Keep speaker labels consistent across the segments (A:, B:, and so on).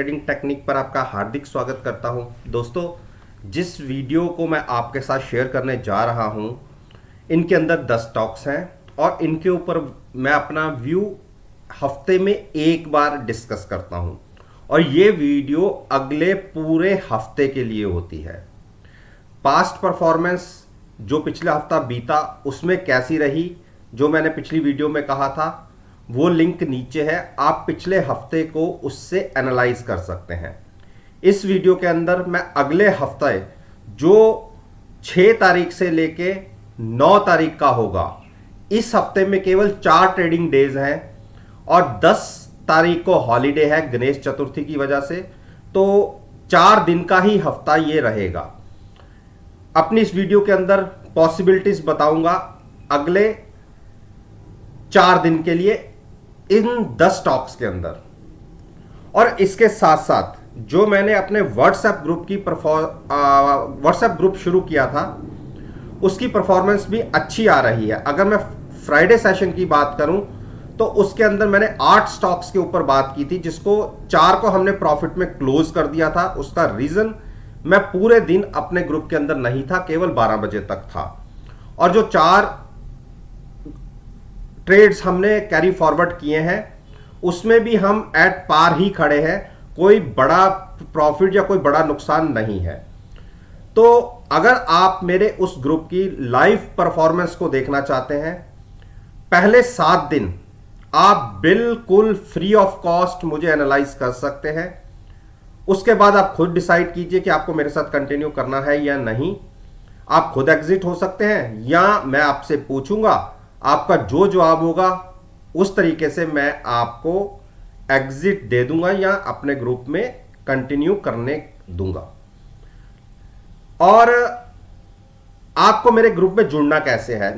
A: Trading technique पर आपका हार्दिक स्वागत करता हूं। दोस्तों, जिस वीडियो को मैं आपके साथ शेयर करने जा रहा हूं, इनके अंदर 10 स्टॉक्स हैं और इनके ऊपर मैं अपना व्यू हफ्ते में एक बार डिस्कस करता हूं और ये वीडियो अगले पूरे हफ्ते के लिए होती है। पास्ट परफॉर्मेंस जो पिछला हफ्ता बीता उसमें कैसी रही, जो मैंने पिछली वीडियो में कहा था, वो लिंक नीचे है। आप पिछले हफ्ते को उससे एनालाइज कर सकते हैं। इस वीडियो के अंदर मैं अगले हफ्ते जो 6 तारीख से लेके 9 तारीख का होगा, इस हफ्ते में केवल 4 ट्रेडिंग डेज हैं और 10 तारीख को हॉलीडे है गणेश चतुर्थी की वजह से, तो 4 दिन का ही हफ्ता ये रहेगा। अपनी इस वीडियो के अंदर पॉसिबिलिटीज बताऊंगा अगले 4 दिन के लिए इन 10 स्टॉक्स के अंदर। और इसके साथ साथ जो मैंने अपने व्हाट्सएप ग्रुप शुरू किया था, उसकी परफॉर्मेंस भी अच्छी आ रही है। अगर मैं फ्राइडे सेशन की बात करूं तो उसके अंदर मैंने 8 स्टॉक्स के ऊपर बात की थी, जिसको 4 को हमने प्रॉफिट में क्लोज कर दिया था। उसका रीजन, मैं पूरे दिन अपने ग्रुप के अंदर नहीं था, केवल 12 बजे तक था। और जो 4 ट्रेड्स हमने कैरी फॉरवर्ड किए हैं उसमें भी हम एट पार ही खड़े हैं, कोई बड़ा प्रॉफिट या कोई बड़ा नुकसान नहीं है। तो अगर आप मेरे उस ग्रुप की लाइव परफॉर्मेंस को देखना चाहते हैं, पहले 7 दिन आप बिल्कुल फ्री ऑफ कॉस्ट मुझे एनालाइज कर सकते हैं। उसके बाद आप खुद डिसाइड कीजिए कि आपको मेरे साथ कंटिन्यू करना है या नहीं। आप खुद एग्जिट हो सकते हैं या मैं आपसे पूछूंगा, आपका जो जवाब होगा उस तरीके से मैं आपको एग्जिट दे दूंगा या अपने ग्रुप में कंटिन्यू करने दूंगा। और आपको मेरे ग्रुप में जुड़ना कैसे है,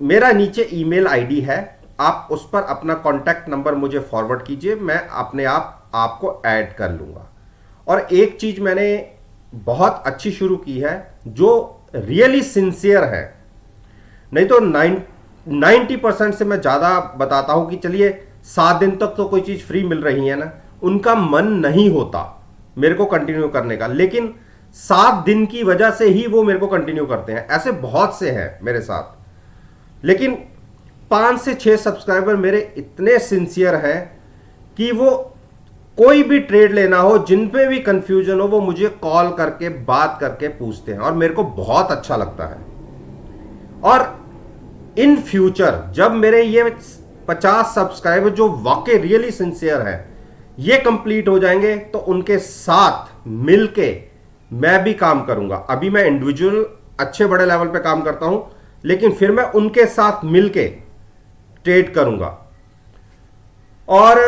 A: मेरा नीचे ईमेल आईडी है, आप उस पर अपना कॉन्टैक्ट नंबर मुझे फॉरवर्ड कीजिए, मैं अपने आप आपको ऐड कर लूंगा। और एक चीज मैंने बहुत अच्छी शुरू की है जो रियली सिंसियर है, नहीं तो 90% से मैं ज्यादा बताता हूं कि चलिए 7 दिन तक तो कोई चीज फ्री मिल रही है ना, उनका मन नहीं होता मेरे को कंटिन्यू करने का, लेकिन 7 दिन की वजह से ही वो मेरे को कंटिन्यू करते हैं। ऐसे बहुत से हैं मेरे साथ, लेकिन 5 से 6 सब्सक्राइबर मेरे इतने सिंसियर हैं कि वो कोई भी ट्रेड लेना हो, जिन पे भी कंफ्यूजन हो, वो मुझे कॉल करके बात करके पूछते हैं और मेरे को बहुत अच्छा लगता है। और इन फ्यूचर जब मेरे ये 50 सब्सक्राइबर जो वाकई रियली सिंसियर हैं, ये कंप्लीट हो जाएंगे तो उनके साथ मिलके मैं भी काम करूंगा। अभी मैं इंडिविजुअल अच्छे बड़े लेवल पे काम करता हूं, लेकिन फिर मैं उनके साथ मिलके ट्रेड करूंगा। और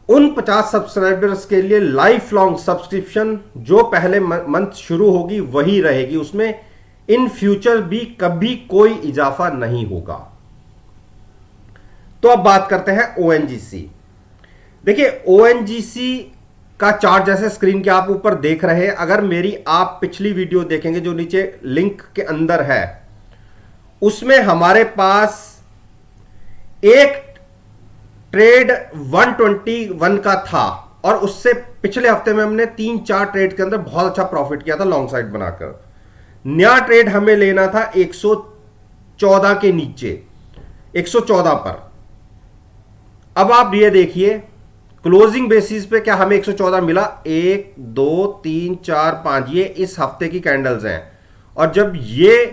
A: उन 50 सब्सक्राइबर्स के लिए लाइफ लॉन्ग सब्सक्रिप्शन जो पहले मंथ शुरू होगी वही रहेगी, उसमें इन फ्यूचर भी कभी कोई इजाफा नहीं होगा। तो अब बात करते हैं ONGC। देखिए, ONGC का चार्ट जैसे स्क्रीन के आप ऊपर देख रहे हैं, अगर मेरी आप पिछली वीडियो देखेंगे जो नीचे लिंक के अंदर है, उसमें हमारे पास एक ट्रेड 121 का था और उससे पिछले हफ्ते में हमने 3-4 ट्रेड के अंदर बहुत अच्छा प्रॉफिट किया था लॉन्ग साइड बनाकर। नया ट्रेड हमें लेना था 114 के नीचे, 114 पर। अब आप ये देखिए क्लोजिंग बेसिस पे क्या हमें 114 मिला, 1 2 3 4 5, ये इस हफ्ते की कैंडल्स हैं। और जब ये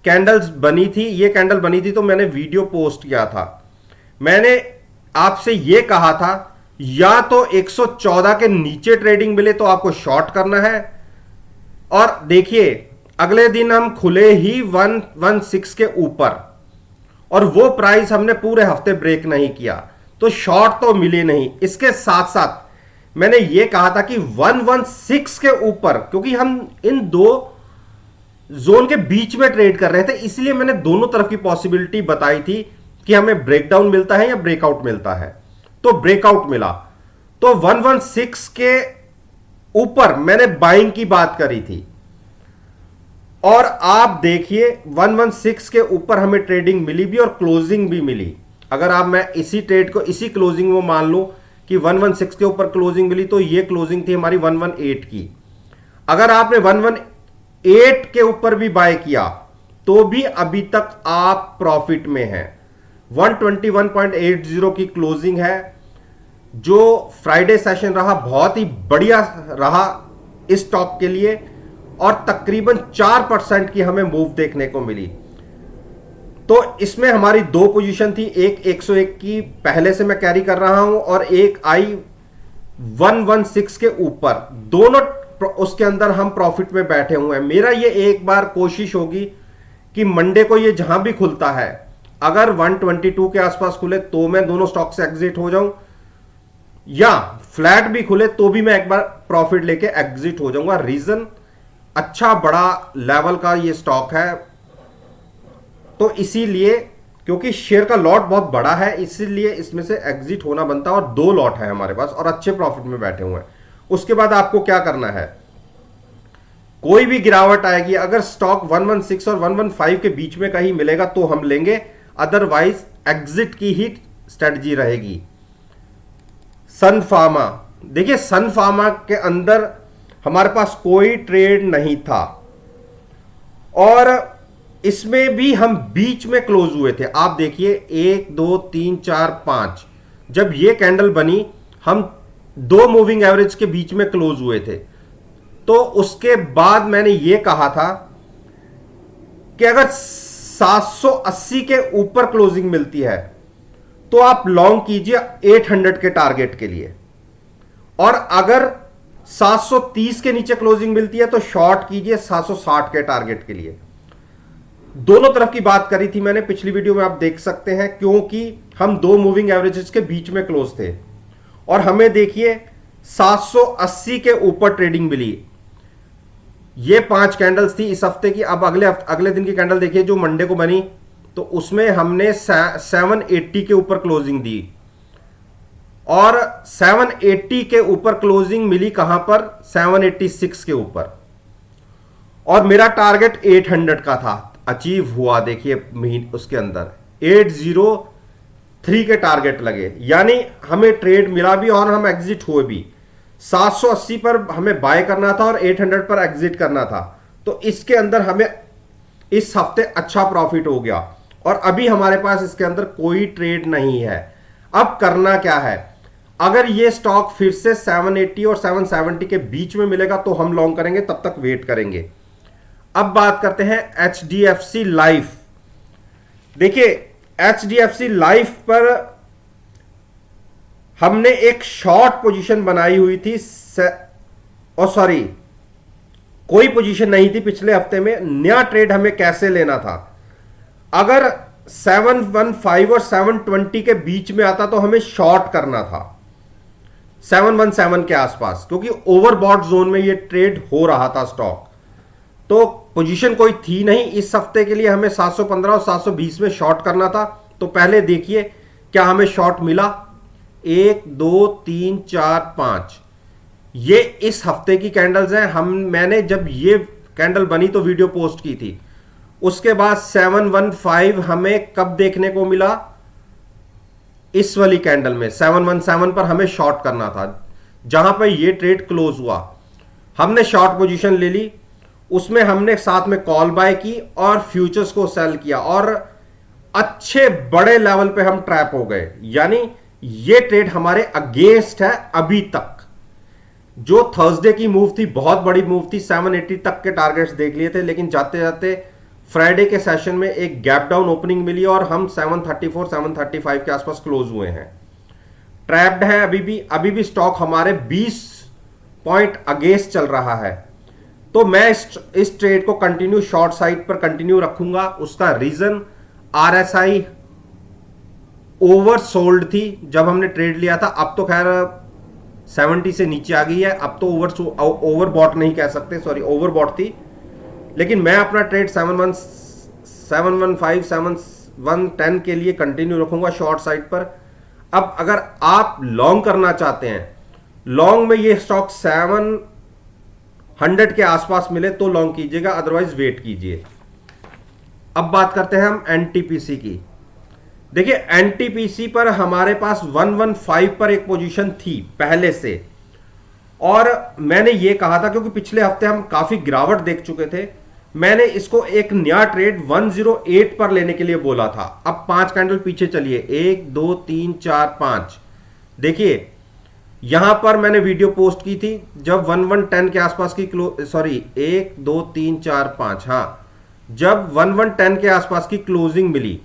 A: कैंडल्स बनी थी, ये कैंडल बनी थी, तो मैंने वीडियो पोस्ट किया था। मैंने आपसे ये कहा था या तो 114 के नीचे ट्रेडिंग मिले तो आपको शॉर्ट करना है। और देखिए अगले दिन हम खुले ही 116 के ऊपर और वो प्राइस हमने पूरे हफ्ते ब्रेक नहीं किया, तो शॉर्ट तो मिले नहीं। इसके साथ साथ मैंने ये कहा था कि 116 के ऊपर, क्योंकि हम इन 2 जोन के बीच में ट्रेड कर रहे थे, इसलिए मैंने दोनों तरफ की पॉसिबिलिटी बताई थी कि हमें ब्रेकडाउन मिलता है या ब्रेकआउट मिलता है। तो ब्रेकआउट मिला, तो 116 के ऊपर मैंने बाइंग की बात करी थी और आप देखिए 116 के ऊपर हमें ट्रेडिंग मिली भी और क्लोजिंग भी मिली। अगर आप मैं इसी ट्रेड को इसी क्लोजिंग में मान लूं कि 116 के ऊपर क्लोजिंग मिली, तो ये क्लोजिंग थी हमारी 118 की। अगर आपने 118 के ऊपर भी बाय किया तो भी अभी तक आप प्रॉफिट में हैं। 121.80 की क्लोजिंग है। जो फ्राइडे सेशन रहा बहुत ही बढ़िया रहा इस स्टॉक के लिए, और तकरीबन 4% की हमें मूव देखने को मिली। तो इसमें हमारी दो पोजीशन थी, एक 101 की पहले से मैं कैरी कर रहा हूं और एक आई 116 के ऊपर, दोनों उसके अंदर हम प्रॉफिट में बैठे हुए हैं। मेरा ये एक बार कोशिश होगी कि मंडे को ये जहां भी खुलता है, अगर 122 के आसपास खुले तो मैं दोनों स्टॉक से एग्जिट हो जाऊं, या फ्लैट भी खुले तो भी मैं एक बार प्रॉफिट लेके एग्जिट हो जाऊंगा। रीजन, अच्छा बड़ा लेवल का ये स्टॉक है, तो इसीलिए, क्योंकि शेयर का लॉट बहुत बड़ा है, इसीलिए इसमें से एग्जिट होना बनता है। और दो लॉट है हमारे पास और अच्छे प्रॉफिट में बैठे हुए हैं। उसके बाद आपको क्या करना है, कोई भी गिरावट आएगी, अगर स्टॉक 116 और 115 के बीच में कहीं मिलेगा तो हम लेंगे, अदरवाइज एग्जिट की ही स्ट्रेटजी रहेगी। सन फार्मा, देखिए सन फार्मा के अंदर हमारे पास कोई ट्रेड नहीं था और इसमें भी हम बीच में क्लोज हुए थे। आप देखिए 1 2 3 4 5, जब ये कैंडल बनी हम दो मूविंग एवरेज के बीच में क्लोज हुए थे। तो उसके बाद मैंने ये कहा था कि अगर 780 के ऊपर क्लोजिंग मिलती है तो आप लॉन्ग कीजिए 800 के टारगेट के लिए, और अगर 730 के नीचे क्लोजिंग मिलती है तो शॉर्ट कीजिए 760 के टारगेट के लिए। दोनों तरफ की बात करी थी मैंने पिछली वीडियो में, आप देख सकते हैं, क्योंकि हम दो मूविंग एवरेजेस के बीच में क्लोज थे और हमें देखिए 780 के ऊपर ट्रेडिंग मिली। ये 5 कैंडल्स थी इस हफ्ते की। अब अगले दिन की कैंडल देखिए जो मंडे को बनी, तो उसमें हमने 780 के ऊपर क्लोजिंग दी, और 780 के ऊपर क्लोजिंग मिली कहां पर, 786 के ऊपर, और मेरा टारगेट 800 का था, अचीव हुआ। देखिए महीने उसके अंदर 803 के टारगेट लगे, यानी हमें ट्रेड मिला भी और हम एग्जिट हुए भी। 780 पर हमें बाय करना था और 800 पर एग्जिट करना था, तो इसके अंदर हमें इस हफ्ते अच्छा प्रॉफिट हो गया। और अभी हमारे पास इसके अंदर कोई ट्रेड नहीं है। अब करना क्या है, अगर ये स्टॉक फिर से 780 और 770 के बीच में मिलेगा तो हम लॉन्ग करेंगे, तब तक वेट करेंगे। अब बात करते हैं HDFC लाइफ। देखिए HDFC लाइफ पर हमने एक शॉर्ट पोजीशन बनाई हुई थी, सॉरी कोई पोजीशन नहीं थी पिछले हफ्ते में। नया ट्रेड हमें कैसे लेना था, अगर 715 और 720 के बीच में आता तो हमें शॉर्ट करना था 717 के आसपास, क्योंकि ओवरबॉट जोन में ये ट्रेड हो रहा था स्टॉक। तो पोजीशन कोई थी नहीं इस हफ्ते के लिए, हमें 715 और 720 में शॉर्ट करना था। तो पहले देखिए क्या हमें शॉर्ट मिला, 1 2 3 4 5, ये इस हफ्ते की कैंडल्स हैं। मैंने जब ये कैंडल बनी तो वीडियो पोस्ट की थी। उसके बाद 715 हमें कब देखने को मिला, इस वाली कैंडल में 717 पर हमें शॉर्ट करना था, जहां पर ये ट्रेड क्लोज हुआ। हमने शॉर्ट पोजीशन ले ली, उसमें हमने साथ में कॉल बाय की और फ्यूचर्स को सेल किया, और अच्छे बड़े लेवल पे हम ट्रैप हो गए। यानी ये ट्रेड हमारे अगेंस्ट है अभी तक। जो थर्सडे की मूव थी बहुत बड़ी मूव थी, 780 तक के टारगेट्स देख लिए थे, लेकिन जाते जाते फ्राइडे के सेशन में एक गैप डाउन ओपनिंग मिली और हम 734 735 के आसपास क्लोज हुए हैं। ट्रैप्ड है अभी भी स्टॉक हमारे 20 पॉइंट अगेंस्ट चल रहा है। तो मैं इस ट्रेड को कंटिन्यू शॉर्ट साइड पर कंटिन्यू रखूंगा। उसका रीजन, RSI ओवर सोल्ड थी जब हमने ट्रेड लिया था, अब तो खैर 70 से नीचे आ गई है। अब तो ओवरबॉट नहीं कह सकते, सॉरी ओवरबॉट थी। लेकिन मैं अपना ट्रेड 715 710 के लिए कंटिन्यू रखूंगा शॉर्ट साइड पर। अब अगर आप लॉन्ग करना चाहते हैं, लॉन्ग में ये स्टॉक 700 के आसपास मिले तो लॉन्ग कीजिएगा, अदरवाइज वेट कीजिए। अब बात करते हैं हम NTPC की। देखिए एनटीपीसी पर हमारे पास 115 पर एक पोजीशन थी पहले से, और मैंने ये कहा था क्योंकि पिछले हफ्ते हम काफी गिरावट देख चुके थे, मैंने इसको एक नया ट्रेड 108 पर लेने के लिए बोला था। अब 5 कैंडल पीछे चलिए, 1 2 3 4 5, देखिए यहां पर मैंने वीडियो पोस्ट की थी जब 1110 के आसपास की 1 2 3 4 5, हाँ, जब 1110 के आसपास की क्लोजिंग मिली,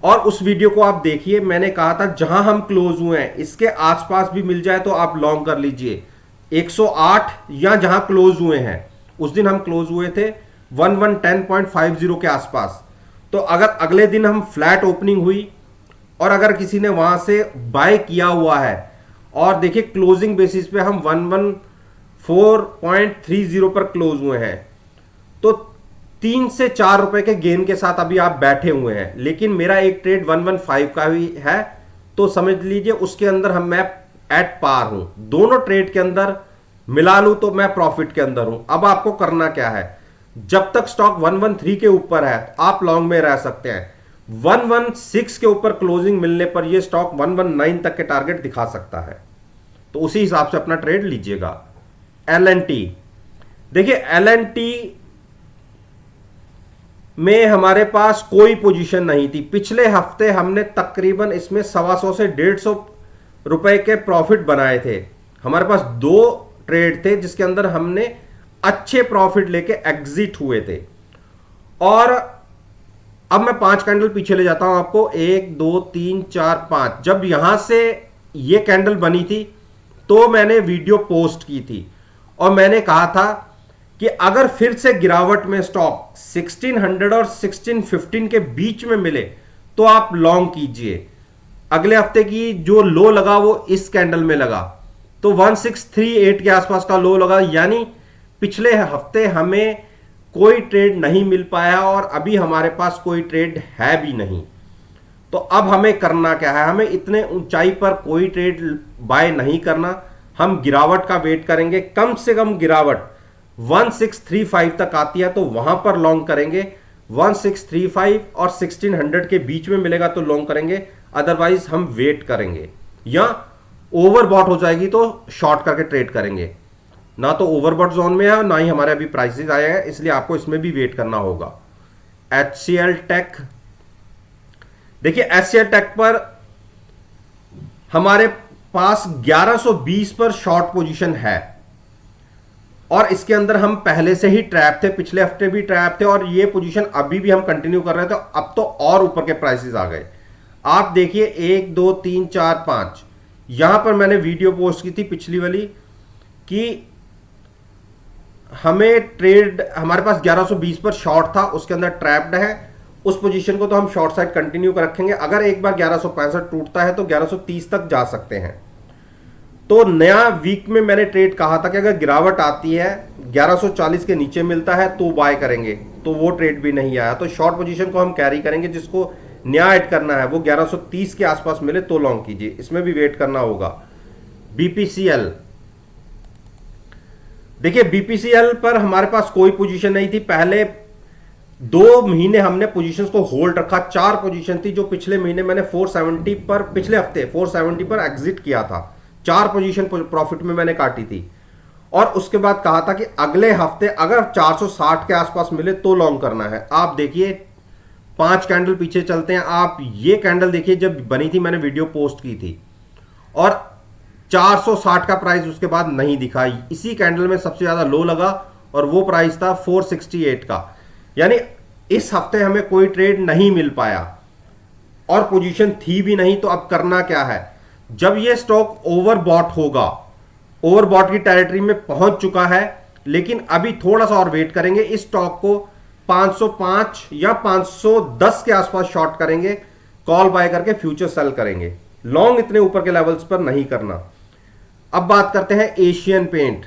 A: और उस वीडियो को आप देखिए, मैंने कहा था जहां हम क्लोज हुए हैं इसके आसपास भी मिल जाए तो आप लॉन्ग कर लीजिए। 108 या जहां क्लोज हुए हैं, उस दिन हम क्लोज हुए थे 1110.50 के आसपास, तो अगर अगले दिन हम फ्लैट ओपनिंग हुई और अगर किसी ने वहां से बाय किया हुआ है, और देखिए क्लोजिंग बेसिस पे हम 114.30 पर क्लोज हुए हैं, तो 3 से 4 रुपए के गेन के साथ अभी आप बैठे हुए हैं। लेकिन मेरा एक ट्रेड 115 का भी है, तो समझ लीजिए उसके अंदर मैं एट पार हूं। दोनों ट्रेड के अंदर मिला लूं तो मैं प्रॉफिट के अंदर हूं। अब आपको करना क्या है, जब तक स्टॉक 113 के ऊपर है आप लॉन्ग में रह सकते हैं। 116 के ऊपर क्लोजिंग मिलने पर यह स्टॉक 119 तक के टारगेट दिखा सकता है, तो उसी हिसाब से अपना ट्रेड लीजिएगा। एलएनटी, देखिए एलएनटी में हमारे पास कोई पोजीशन नहीं थी। पिछले हफ्ते हमने तकरीबन इसमें 125 से 150 रुपए के प्रॉफिट बनाए थे। हमारे पास 2 ट्रेड थे जिसके अंदर हमने अच्छे प्रॉफिट लेके एग्जिट हुए थे। और अब मैं 5 कैंडल पीछे ले जाता हूं आपको, 1 2 3 4 5। जब यहां से ये कैंडल बनी थी तो मैंने वीडियो पोस्ट की थी और मैंने कहा था कि अगर फिर से गिरावट में स्टॉक 1600 और 1615 के बीच में मिले तो आप लॉन्ग कीजिए। अगले हफ्ते की जो लो लगा वो इस कैंडल में लगा, तो 1638 के आसपास का लो लगा, यानी पिछले हफ्ते हमें कोई ट्रेड नहीं मिल पाया और अभी हमारे पास कोई ट्रेड है भी नहीं। तो अब हमें करना क्या है, हमें इतने ऊंचाई पर कोई ट्रेड बाय नहीं करना, हम गिरावट का वेट करेंगे। कम से कम गिरावट 1635 तक आती है तो वहां पर लॉन्ग करेंगे। 1635 और 1600 के बीच में मिलेगा तो लॉन्ग करेंगे, अदरवाइज हम वेट करेंगे, या ओवरबॉट हो जाएगी तो शॉर्ट करके ट्रेड करेंगे। ना तो ओवरबॉट जोन में है ना ही हमारे अभी प्राइसेस आए हैं, इसलिए आपको इसमें भी वेट करना होगा। HCL टेक, देखिए HCL टेक पर हमारे पास 1120 पर शॉर्ट पोजीशन है और इसके अंदर हम पहले से ही ट्रैप थे, पिछले हफ्ते भी ट्रैप थे और ये पोजीशन अभी भी हम कंटिन्यू कर रहे थे। अब तो और ऊपर के प्राइसेस आ गए। आप देखिए 1 2 3 4 5, यहां पर मैंने वीडियो पोस्ट की थी पिछली वाली कि हमें ट्रेड, हमारे पास 1120 पर शॉर्ट था, उसके अंदर ट्रैप्ड है। उस पोजीशन को तो हम शॉर्ट साइड कंटिन्यू कर रखेंगे। अगर एक बार 1165 टूटता है तो 1130 तक जा सकते हैं। तो नया वीक में मैंने ट्रेड कहा था कि अगर गिरावट आती है 1140 के नीचे मिलता है तो बाय करेंगे, तो वो ट्रेड भी नहीं आया। तो शॉर्ट पोजीशन को हम कैरी करेंगे, जिसको नया ऐड करना है वो 1130 के आसपास मिले तो लॉन्ग कीजिए, इसमें भी वेट करना होगा। बीपीसीएल, देखिए बीपीसीएल पर हमारे पास कोई पोजीशन नहीं थी। पहले 2 महीने हमने पोजीशंस को होल्ड रखा। 4 पोजीशन थी जो पिछले महीने मैंने 470 पर, पिछले हफ्ते 470 पर एग्जिट किया था। 4 पोजीशन प्रॉफिट में मैंने काटी थी और उसके बाद कहा था कि अगले हफ्ते अगर 460 के आसपास मिले तो लॉन्ग करना है। आप देखिए 5 कैंडल पीछे चलते हैं। आप ये कैंडल देखिए, जब बनी थी मैंने वीडियो पोस्ट की थी और 460 का प्राइस उसके बाद नहीं दिखा। इसी कैंडल में सबसे ज्यादा लो लगा और वो प्राइस था 468 का, यानी इस हफ्ते हमें कोई ट्रेड नहीं मिल पाया और पोजीशन थी भी नहीं। तो अब करना क्या है, जब ये स्टॉक ओवरबॉट होगा, ओवरबॉट की टेरिटरी में पहुंच चुका है, लेकिन अभी थोड़ा सा और वेट करेंगे। इस स्टॉक को 505 या 510 के आसपास शॉर्ट करेंगे, कॉल बाय करके फ्यूचर सेल करेंगे। लॉन्ग इतने ऊपर के लेवल्स पर नहीं करना। अब बात करते हैं एशियन पेंट।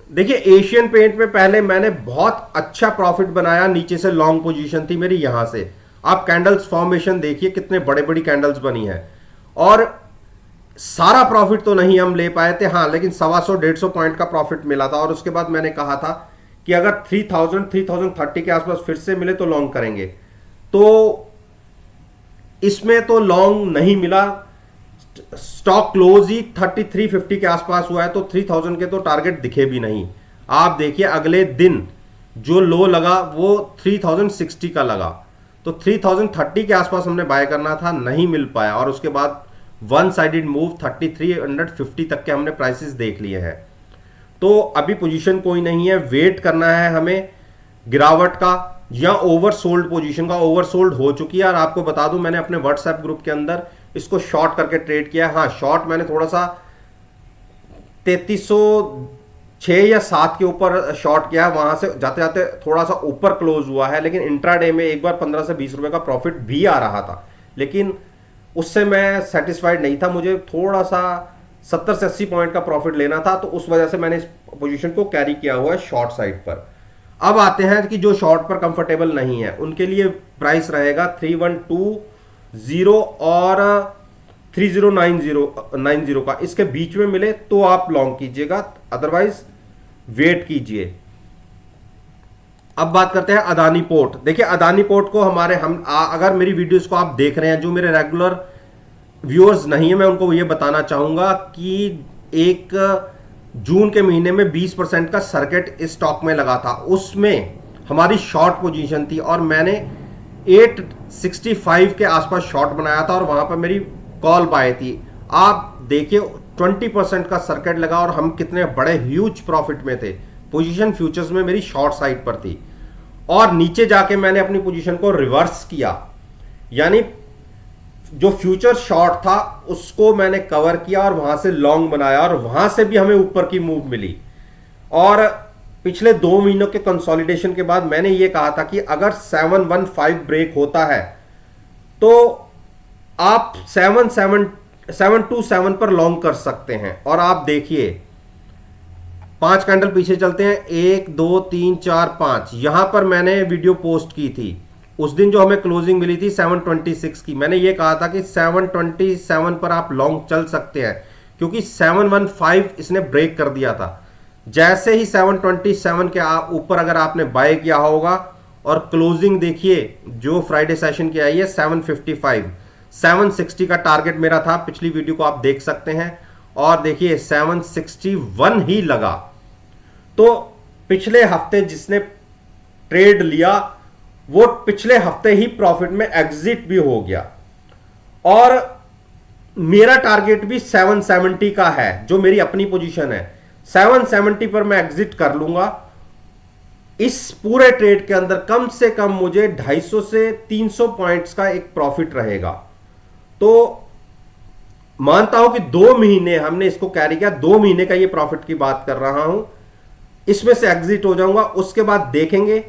A: देखिए एशियन पेंट में पहले मैंने बहुत अच्छा प्रॉफिट बनाया, नीचे से लॉन्ग पोजीशन थी मेरी। यहां से आप कैंडल्स फॉर्मेशन देखिए, कितने बड़े बड़ी कैंडल्स बनी है और सारा प्रॉफिट तो नहीं हम ले पाए थे, हाँ, लेकिन 125-150 पॉइंट का प्रॉफिट मिला था। और उसके बाद मैंने कहा था कि अगर 3030 के आसपास फिर से मिले तो लॉन्ग करेंगे। तो इसमें तो लॉन्ग नहीं मिला, स्टॉक क्लोज ही 3350 के आसपास हुआ है, तो 3000 के तो टारगेट दिखे भी नहीं। आप देखिए अगले दिन जो लो लगा वो 3060 का लगा, तो 3030 के आसपास हमने बाय करना था, नहीं मिल पाया, और उसके बाद वन साइडेड मूव 3350 तक के हमने प्राइसेस देख लिए हैं। तो अभी पोजीशन कोई नहीं है, वेट करना है हमें गिरावट का या ओवरसोल्ड पोजीशन का। ओवरसोल्ड हो चुकी है, और आपको बता दूं मैंने अपने व्हाट्सएप ग्रुप के अंदर इसको शॉर्ट करके ट्रेड किया। हाँ, शॉर्ट मैंने थोड़ा सा 3306 या 7 के ऊपर शॉर्ट किया, वहां से जाते जाते थोड़ा सा ऊपर क्लोज हुआ है, लेकिन इंट्राडे में एक बार 15 से 20 रुपए का प्रॉफिट भी आ रहा था, लेकिन उससे मैं सेटिस्फाइड नहीं था। मुझे थोड़ा सा 70 से 80 पॉइंट का प्रॉफिट लेना था, तो उस वजह से मैंने इस पोजीशन को कैरी किया हुआ है शॉर्ट साइड पर। अब आते हैं कि जो शॉर्ट पर कंफर्टेबल नहीं है उनके लिए प्राइस रहेगा 3120 और 3090 का, इसके बीच में मिले तो आप लॉन्ग कीजिएगा, अदरवाइज वेट कीजिए। अब बात करते हैं अदानी पोर्ट। देखिए अदानी पोर्ट को अगर मेरी वीडियोस को आप देख रहे हैं, जो मेरे रेगुलर व्यूअर्स नहीं है, मैं उनको ये बताना चाहूंगा कि एक जून के महीने में 20% का सर्किट इस स्टॉक में लगा था, उसमें हमारी शॉर्ट पोजीशन थी और मैंने 865 के आसपास शॉर्ट बनाया था और वहां पर मेरी कॉल बाय थी। आप देखिए 20% का सर्किट लगा और हम कितने बड़े ह्यूज प्रॉफिट में थे। पोजीशन फ्यूचर्स में मेरी शॉर्ट साइड पर थी, और नीचे जाके मैंने अपनी पोजीशन को रिवर्स किया, यानी जो फ्यूचर शॉर्ट था उसको मैंने कवर किया और वहां से लॉन्ग बनाया, और वहां से भी हमें ऊपर की मूव मिली। और पिछले 2 महीनों के कंसोलिडेशन के बाद मैंने ये कहा था कि अगर 715 ब्रेक होता है तो आप 727 पर लॉन्ग कर सकते हैं। और आप देखिए 5 कैंडल पीछे चलते हैं, 1 2 3 4 5, यहां पर मैंने वीडियो पोस्ट की थी उस दिन, जो हमें क्लोजिंग मिली थी 726 की। मैंने ये कहा था कि 727 पर आप लॉन्ग चल सकते हैं, क्योंकि 715 इसने ब्रेक कर दिया था। जैसे ही 727 के ऊपर अगर आपने बाय किया होगा, और क्लोजिंग देखिए जो फ्राइडे सेशन की आई है 755, 760 का टारगेट मेरा था, पिछली वीडियो को आप देख सकते हैं, और देखिए 761 ही लगा। तो पिछले हफ्ते जिसने ट्रेड लिया वो पिछले हफ्ते ही प्रॉफिट में एग्जिट भी हो गया, और मेरा टारगेट भी 770 का है, जो मेरी अपनी पोजीशन है। 770 पर मैं एग्जिट कर लूंगा। इस पूरे ट्रेड के अंदर कम से कम मुझे 250 से 300 पॉइंट्स का एक प्रॉफिट रहेगा। तो मानता हूं कि 2 महीने हमने इसको कैरी किया, 2 महीने का ये प्रॉफिट की बात कर रहा हूं, इसमें से एग्जिट हो जाऊंगा। उसके बाद देखेंगे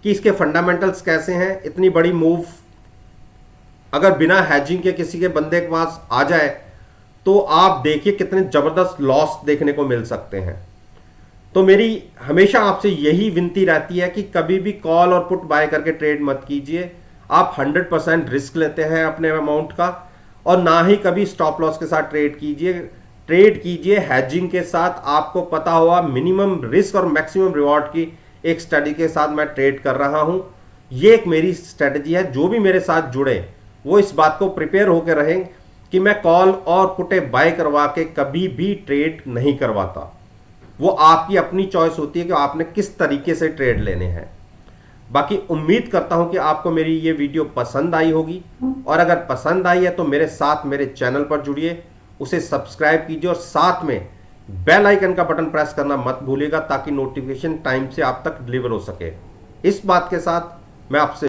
A: कि इसके फंडामेंटल्स कैसे हैं। इतनी बड़ी मूव अगर बिना हैजिंग के किसी के बंदे के पास आ जाए तो आप देखिए कितने जबरदस्त लॉस देखने को मिल सकते हैं। तो मेरी हमेशा आपसे यही विनती रहती है कि कभी भी कॉल और पुट बाय करके ट्रेड मत कीजिए। आप 100% रिस्क लेते हैं अपने अमाउंट का, और ना ही कभी स्टॉप लॉस के साथ ट्रेड कीजिए। ट्रेड कीजिए हैजिंग के साथ। आपको पता होगा मिनिमम रिस्क और मैक्सिमम रिवॉर्ड की एक स्ट्रेटजी के साथ मैं ट्रेड कर रहा हूं। ये एक मेरी स्ट्रेटजी है। जो भी मेरे साथ जुड़े वो इस बात को प्रिपेयर होकर रहें कि मैं कॉल और पुटे बाय करवा के कभी भी ट्रेड नहीं करवाता। वो आपकी अपनी चॉइस होती है कि आपने किस तरीके से ट्रेड लेने हैं। बाकी उम्मीद करता हूं कि आपको मेरी ये वीडियो पसंद आई होगी, और अगर पसंद आई है तो मेरे साथ मेरे चैनल पर जुड़िए, उसे सब्सक्राइब कीजिए, और साथ में बेल आइकन का बटन प्रेस करना मत भूलिएगा, ताकि नोटिफिकेशन टाइम से आप तक डिलीवर हो सके। इस बात के साथ मैं आपसे